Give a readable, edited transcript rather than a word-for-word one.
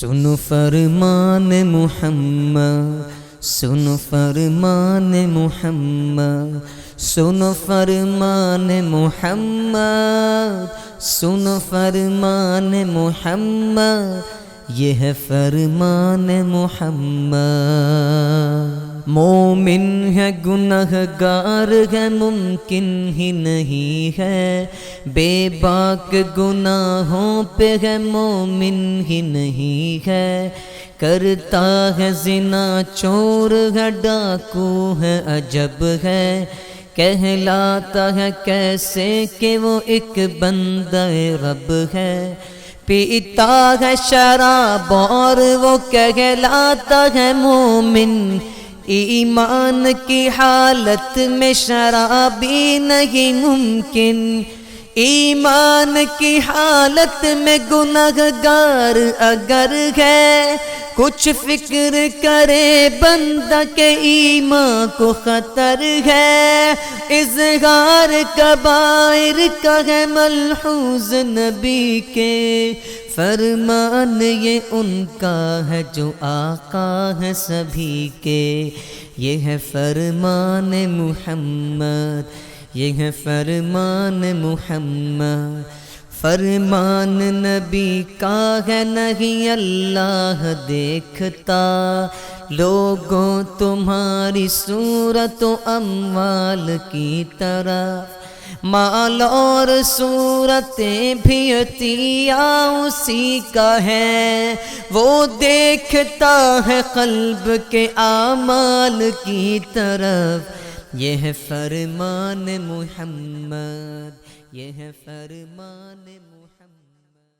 سنو فرمان محمد، سنو فرمان محمد، سنو فرمان محمد، سنو فرمان محمد، یہ ہے فرمان محمد۔ مومن ہے گنہگار ہے ممکن ہی نہیں ہے، بے باک گناہوں پہ ہے مومن ہی نہیں ہے، کرتا ہے زنا چور ہے ڈاکو ہے عجب ہے، کہلاتا ہے کیسے کہ وہ ایک بندہ رب ہے، پیتا ہے شراب اور وہ کہلاتا ہے مومن، ایمان کی حالت میں شرابی نہیں ممکن، ایمان کی حالت میں گنہگار اگر ہے، کچھ فکر کرے بندہ کہ ایمان کو خطر ہے، اظہار کبائر کا ہے ملحوظ نبی کے، فرمان یہ ان کا ہے جو آقا ہے سبھی کے، یہ ہے فرمان محمد، یہ ہے فرمان محمد، فرمان نبی کا ہے نہیں اللہ دیکھتا، لوگوں تمہاری صورت و اموال کی طرح، مال اور صورتیں بھی عطیہ اسی کا ہے، وہ دیکھتا ہے قلب کے اعمال کی طرف، یہ ہے فرمان محمد، یہ ہے فرمان محمد۔